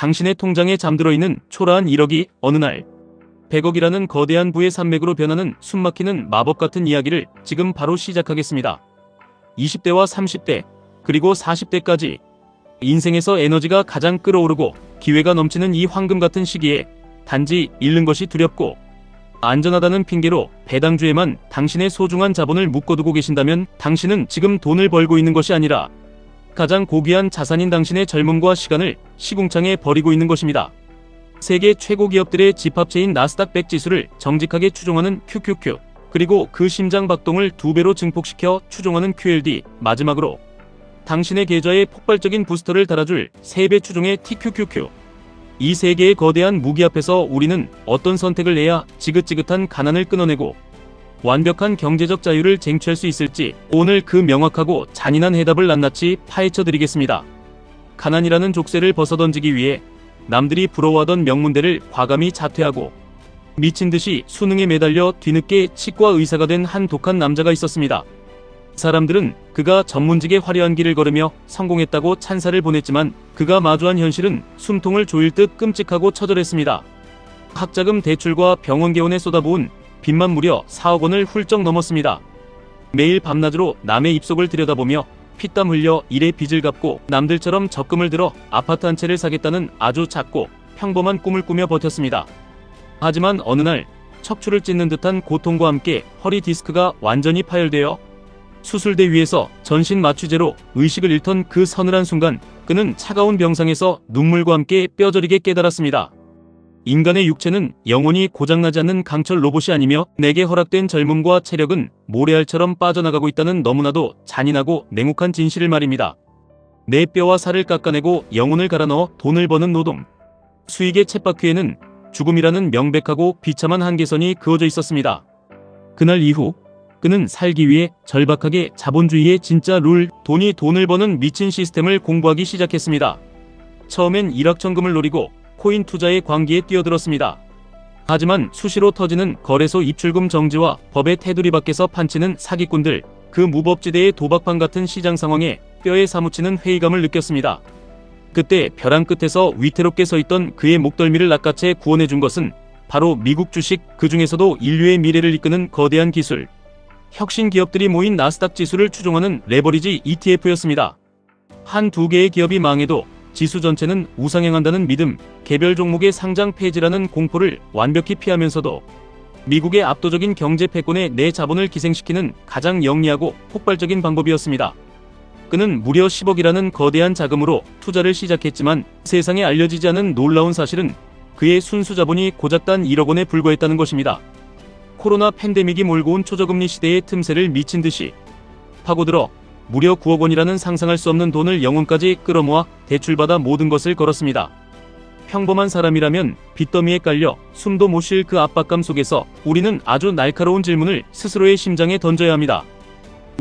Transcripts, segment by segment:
당신의 통장에 잠들어 있는 초라한 1억이 어느 날 100억이라는 거대한 부의 산맥으로 변하는 숨막히는 마법 같은 이야기를 지금 바로 시작하겠습니다. 20대와 30대, 그리고 40대까지 인생에서 에너지가 가장 끓어오르고 기회가 넘치는 이 황금 같은 시기에 단지 잃는 것이 두렵고 안전하다는 핑계로 배당주에만 당신의 소중한 자본을 묶어두고 계신다면 당신은 지금 돈을 벌고 있는 것이 아니라 가장 고귀한 자산인 당신의 젊음과 시간을 시궁창에 버리고 있는 것입니다. 세계 최고 기업들의 집합체인 나스닥 100 지수를 정직하게 추종하는 QQQ, 그리고 그 심장 박동을 2배로 증폭시켜 추종하는 QLD, 마지막으로 당신의 계좌에 폭발적인 부스터를 달아줄 3배 추종의 TQQQ. 이 세 개의 거대한 무기 앞에서 우리는 어떤 선택을 해야 지긋지긋한 가난을 끊어내고 완벽한 경제적 자유를 쟁취할 수 있을지 오늘 그 명확하고 잔인한 해답을 낱낱이 파헤쳐드리겠습니다. 가난이라는 족쇄를 벗어던지기 위해 남들이 부러워하던 명문대를 과감히 자퇴하고 미친듯이 수능에 매달려 뒤늦게 치과 의사가 된 한 독한 남자가 있었습니다. 사람들은 그가 전문직의 화려한 길을 걸으며 성공했다고 찬사를 보냈지만 그가 마주한 현실은 숨통을 조일 듯 끔찍하고 처절했습니다. 학자금 대출과 병원 개원에 쏟아부은 빚만 무려 4억 원을 훌쩍 넘었습니다. 매일 밤낮으로 남의 입속을 들여다보며 피땀 흘려 일의 빚을 갚고 남들처럼 적금을 들어 아파트 한 채를 사겠다는 아주 작고 평범한 꿈을 꾸며 버텼습니다. 하지만 어느 날 척추를 찢는 듯한 고통과 함께 허리 디스크가 완전히 파열되어 수술대 위에서 전신 마취제로 의식을 잃던 그 서늘한 순간 그는 차가운 병상에서 눈물과 함께 뼈저리게 깨달았습니다. 인간의 육체는 영원히 고장나지 않는 강철 로봇이 아니며 내게 허락된 젊음과 체력은 모래알처럼 빠져나가고 있다는 너무나도 잔인하고 냉혹한 진실을 말입니다. 내 뼈와 살을 깎아내고 영혼을 갈아넣어 돈을 버는 노동. 수익의 쳇바퀴에는 죽음이라는 명백하고 비참한 한계선이 그어져 있었습니다. 그날 이후 그는 살기 위해 절박하게 자본주의의 진짜 룰, 돈이 돈을 버는 미친 시스템을 공부하기 시작했습니다. 처음엔 일확천금을 노리고 코인 투자의 광기에 뛰어들었습니다. 하지만 수시로 터지는 거래소 입출금 정지와 법의 테두리 밖에서 판치는 사기꾼들, 그 무법지대의 도박판 같은 시장 상황에 뼈에 사무치는 회의감을 느꼈습니다. 그때 벼랑 끝에서 위태롭게 서있던 그의 목덜미를 낚아채 구원해준 것은 바로 미국 주식, 그 중에서도 인류의 미래를 이끄는 거대한 기술, 혁신 기업들이 모인 나스닥 지수를 추종하는 레버리지 ETF였습니다. 한두 개의 기업이 망해도 지수 전체는 우상향한다는 믿음, 개별 종목의 상장 폐지라는 공포를 완벽히 피하면서도 미국의 압도적인 경제 패권에 내 자본을 기생시키는 가장 영리하고 폭발적인 방법이었습니다. 그는 무려 10억이라는 거대한 자금으로 투자를 시작했지만 세상에 알려지지 않은 놀라운 사실은 그의 순수 자본이 고작 단 1억 원에 불과했다는 것입니다. 코로나 팬데믹이 몰고 온 초저금리 시대의 틈새를 미친 듯이 파고들어 무려 9억 원이라는 상상할 수 없는 돈을 영혼까지 끌어모아 대출받아 모든 것을 걸었습니다. 평범한 사람이라면 빚더미에 깔려 숨도 못 쉴 그 압박감 속에서 우리는 아주 날카로운 질문을 스스로의 심장에 던져야 합니다.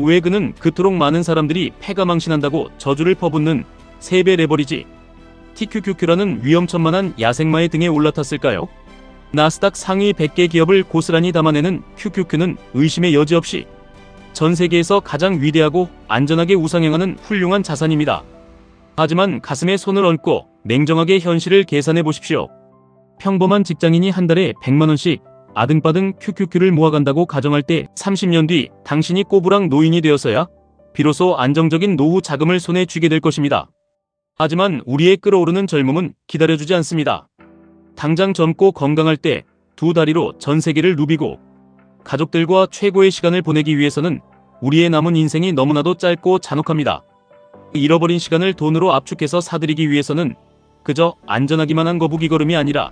왜 그는 그토록 많은 사람들이 패가 망신한다고 저주를 퍼붓는 3배 레버리지 TQQQ라는 위험천만한 야생마의 등에 올라탔을까요? 나스닥 상위 100개 기업을 고스란히 담아내는 QQQ는 의심의 여지 없이 전 세계에서 가장 위대하고 안전하게 우상향하는 훌륭한 자산입니다. 하지만 가슴에 손을 얹고 냉정하게 현실을 계산해 보십시오. 평범한 직장인이 한 달에 100만 원씩 아등바등 QQQ를 모아간다고 가정할 때 30년 뒤 당신이 꼬부랑 노인이 되어서야 비로소 안정적인 노후 자금을 손에 쥐게 될 것입니다. 하지만 우리의 끓어오르는 젊음은 기다려주지 않습니다. 당장 젊고 건강할 때 2다리로 전 세계를 누비고 가족들과 최고의 시간을 보내기 위해서는 우리의 남은 인생이 너무나도 짧고 잔혹합니다. 잃어버린 시간을 돈으로 압축해서 사들이기 위해서는 그저 안전하기만 한 거북이 걸음이 아니라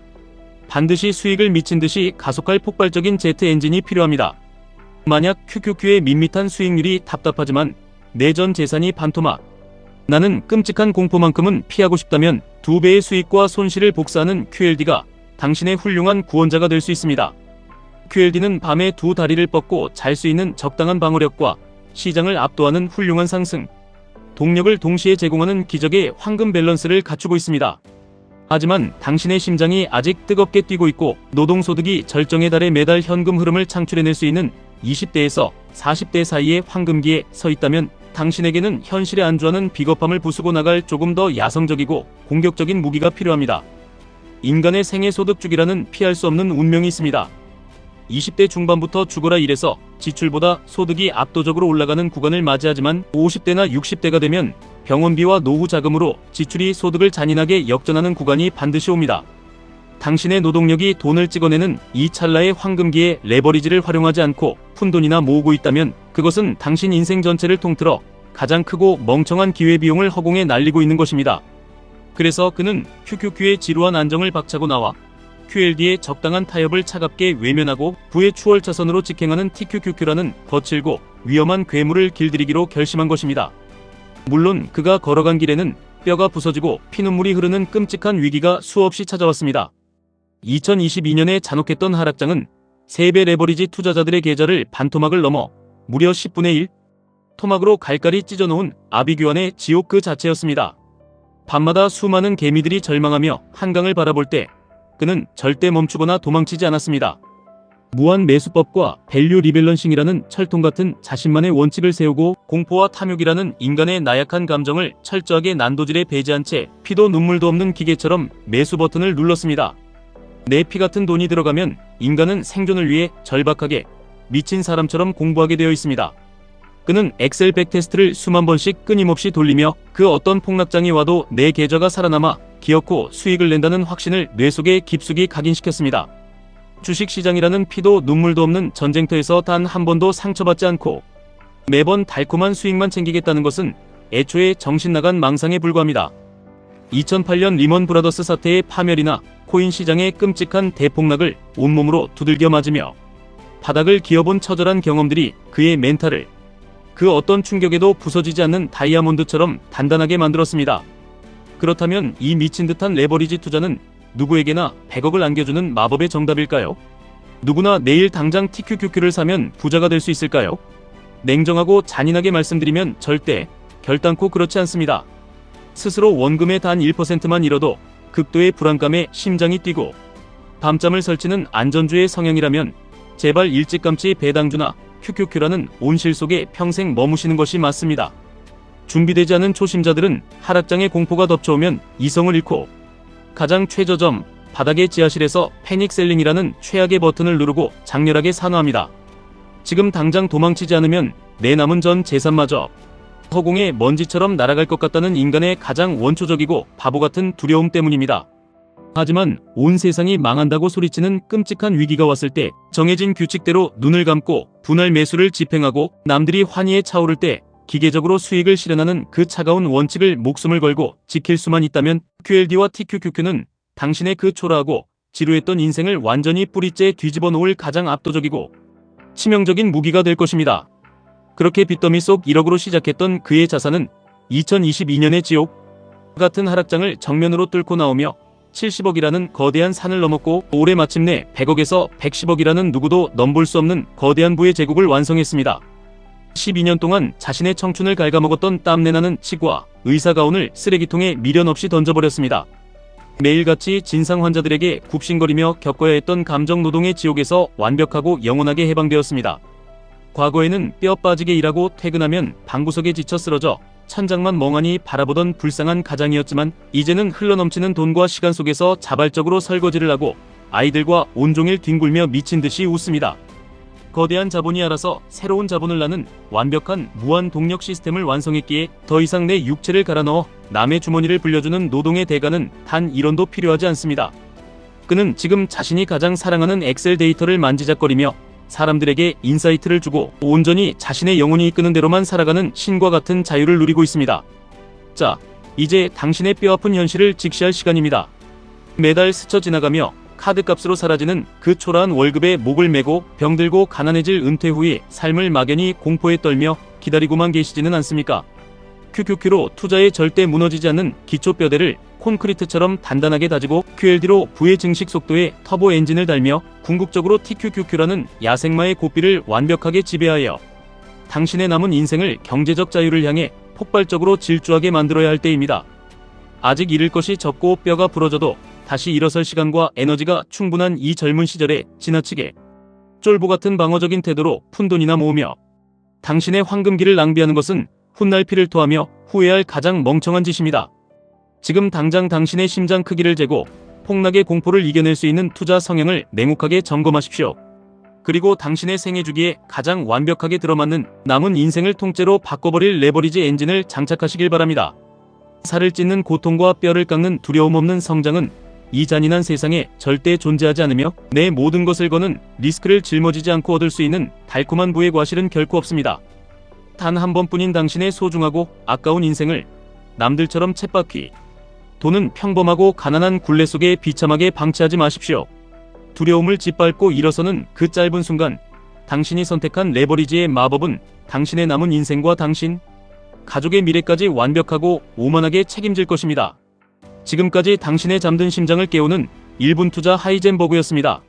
반드시 수익을 미친 듯이 가속할 폭발적인 제트 엔진이 필요합니다. 만약 QQQ의 밋밋한 수익률이 답답하지만 내 전 재산이 반토막, 나는 끔찍한 공포만큼은 피하고 싶다면 2배의 수익과 손실을 복사하는 QLD가 당신의 훌륭한 구원자가 될 수 있습니다. QLD는 밤에 2다리를 뻗고 잘 수 있는 적당한 방어력과 시장을 압도하는 훌륭한 상승, 동력을 동시에 제공하는 기적의 황금 밸런스를 갖추고 있습니다. 하지만 당신의 심장이 아직 뜨겁게 뛰고 있고 노동소득이 절정에 달해 매달 현금 흐름을 창출해낼 수 있는 20대에서 40대 사이의 황금기에 서 있다면 당신에게는 현실에 안주하는 비겁함을 부수고 나갈 조금 더 야성적이고 공격적인 무기가 필요합니다. 인간의 생애소득주기라는 피할 수 없는 운명이 있습니다. 20대 중반부터 죽어라 일에서 지출보다 소득이 압도적으로 올라가는 구간을 맞이하지만 50대나 60대가 되면 병원비와 노후 자금으로 지출이 소득을 잔인하게 역전하는 구간이 반드시 옵니다. 당신의 노동력이 돈을 찍어내는 이 찰나의 황금기에 레버리지를 활용하지 않고 푼돈이나 모으고 있다면 그것은 당신 인생 전체를 통틀어 가장 크고 멍청한 기회비용을 허공에 날리고 있는 것입니다. 그래서 그는 QQQ의 지루한 안정을 박차고 나와 QLD의 적당한 타협을 차갑게 외면하고 부의 추월차선으로 직행하는 TQQQ라는 거칠고 위험한 괴물을 길들이기로 결심한 것입니다. 물론 그가 걸어간 길에는 뼈가 부서지고 피눈물이 흐르는 끔찍한 위기가 수없이 찾아왔습니다. 2022년에 잔혹했던 하락장은 3배 레버리지 투자자들의 계좌를 반토막을 넘어 무려 10분의 1 토막으로 갈갈이 찢어놓은 아비규환의 지옥 그 자체였습니다. 밤마다 수많은 개미들이 절망하며 한강을 바라볼 때 그는 절대 멈추거나 도망치지 않았습니다. 무한 매수법과 밸류 리밸런싱이라는 철통같은 자신만의 원칙을 세우고 공포와 탐욕이라는 인간의 나약한 감정을 철저하게 난도질에 배제한 채 피도 눈물도 없는 기계처럼 매수 버튼을 눌렀습니다. 내 피 같은 돈이 들어가면 인간은 생존을 위해 절박하게 미친 사람처럼 공부하게 되어 있습니다. 그는 엑셀 백테스트를 수만 번씩 끊임없이 돌리며 그 어떤 폭락장이 와도 내 계좌가 살아남아 기어코 수익을 낸다는 확신을 뇌 속에 깊숙이 각인시켰습니다. 주식시장이라는 피도 눈물도 없는 전쟁터에서 단 한 번도 상처받지 않고 매번 달콤한 수익만 챙기겠다는 것은 애초에 정신나간 망상에 불과합니다. 2008년 리먼 브라더스 사태의 파멸이나 코인 시장의 끔찍한 대폭락을 온몸으로 두들겨 맞으며 바닥을 기어본 처절한 경험들이 그의 멘탈을 그 어떤 충격에도 부서지지 않는 다이아몬드처럼 단단하게 만들었습니다. 그렇다면 이 미친 듯한 레버리지 투자는 누구에게나 100억을 안겨주는 마법의 정답일까요? 누구나 내일 당장 TQQQ를 사면 부자가 될 수 있을까요? 냉정하고 잔인하게 말씀드리면 절대 결단코 그렇지 않습니다. 스스로 원금의 단 1%만 잃어도 극도의 불안감에 심장이 뛰고 밤잠을 설치는 안전주의 성향이라면 제발 일찌감치 배당주나 QQQ라는 온실 속에 평생 머무시는 것이 맞습니다. 준비되지 않은 초심자들은 하락장의 공포가 덮쳐오면 이성을 잃고 가장 최저점 바닥의 지하실에서 패닉셀링이라는 최악의 버튼을 누르고 장렬하게 산화합니다. 지금 당장 도망치지 않으면 내 남은 전 재산마저 허공에 먼지처럼 날아갈 것 같다는 인간의 가장 원초적이고 바보같은 두려움 때문입니다. 하지만 온 세상이 망한다고 소리치는 끔찍한 위기가 왔을 때 정해진 규칙대로 눈을 감고 분할 매수를 집행하고 남들이 환희에 차오를 때 기계적으로 수익을 실현하는 그 차가운 원칙을 목숨을 걸고 지킬 수만 있다면 QLD와 TQQQ는 당신의 그 초라하고 지루했던 인생을 완전히 뿌리째 뒤집어 놓을 가장 압도적이고 치명적인 무기가 될 것입니다. 그렇게 빚더미 속 1억으로 시작했던 그의 자산은 2022년의 지옥 같은 하락장을 정면으로 뚫고 나오며 70억이라는 거대한 산을 넘었고 올해 마침내 100억에서 110억이라는 누구도 넘볼 수 없는 거대한 부의 제국을 완성했습니다. 12년 동안 자신의 청춘을 갉아먹었던 땀내나는 치과, 의사가운을 쓰레기통에 미련 없이 던져버렸습니다. 매일같이 진상 환자들에게 굽신거리며 겪어야 했던 감정노동의 지옥에서 완벽하고 영원하게 해방되었습니다. 과거에는 뼈 빠지게 일하고 퇴근하면 방구석에 지쳐 쓰러져 천장만 멍하니 바라보던 불쌍한 가장이었지만 이제는 흘러넘치는 돈과 시간 속에서 자발적으로 설거지를 하고 아이들과 온종일 뒹굴며 미친 듯이 웃습니다. 거대한 자본이 알아서 새로운 자본을 낳는 완벽한 무한 동력 시스템을 완성했기에 더 이상 내 육체를 갈아 넣어 남의 주머니를 불려주는 노동의 대가는 단 1원도 필요하지 않습니다. 그는 지금 자신이 가장 사랑하는 엑셀 데이터를 만지작거리며 사람들에게 인사이트를 주고 온전히 자신의 영혼이 이끄는 대로만 살아가는 신과 같은 자유를 누리고 있습니다. 자, 이제 당신의 뼈아픈 현실을 직시할 시간입니다. 매달 스쳐 지나가며 카드값으로 사라지는 그 초라한 월급에 목을 메고 병들고 가난해질 은퇴 후의 삶을 막연히 공포에 떨며 기다리고만 계시지는 않습니까? QQQ로 투자에 절대 무너지지 않는 기초뼈대를 콘크리트처럼 단단하게 다지고 QLD로 부의 증식 속도에 터보 엔진을 달며 궁극적으로 TQQQ라는 야생마의 고삐를 완벽하게 지배하여 당신의 남은 인생을 경제적 자유를 향해 폭발적으로 질주하게 만들어야 할 때입니다. 아직 잃을 것이 적고 뼈가 부러져도 다시 일어설 시간과 에너지가 충분한 이 젊은 시절에 지나치게 쫄보 같은 방어적인 태도로 푼돈이나 모으며 당신의 황금기를 낭비하는 것은 훗날 피를 토하며 후회할 가장 멍청한 짓입니다. 지금 당장 당신의 심장 크기를 재고 폭락의 공포를 이겨낼 수 있는 투자 성향을 냉혹하게 점검하십시오. 그리고 당신의 생애 주기에 가장 완벽하게 들어맞는 남은 인생을 통째로 바꿔버릴 레버리지 엔진을 장착하시길 바랍니다. 살을 찢는 고통과 뼈를 깎는 두려움 없는 성장은 이 잔인한 세상에 절대 존재하지 않으며 내 모든 것을 거는 리스크를 짊어지지 않고 얻을 수 있는 달콤한 부의 과실은 결코 없습니다. 단 한 번뿐인 당신의 소중하고 아까운 인생을 남들처럼 쳇바퀴 도는 평범하고 가난한 굴레 속에 비참하게 방치하지 마십시오. 두려움을 짓밟고 일어서는 그 짧은 순간 당신이 선택한 레버리지의 마법은 당신의 남은 인생과 당신, 가족의 미래까지 완벽하고 오만하게 책임질 것입니다. 지금까지 당신의 잠든 심장을 깨우는 1분 투자 하이젠버그였습니다.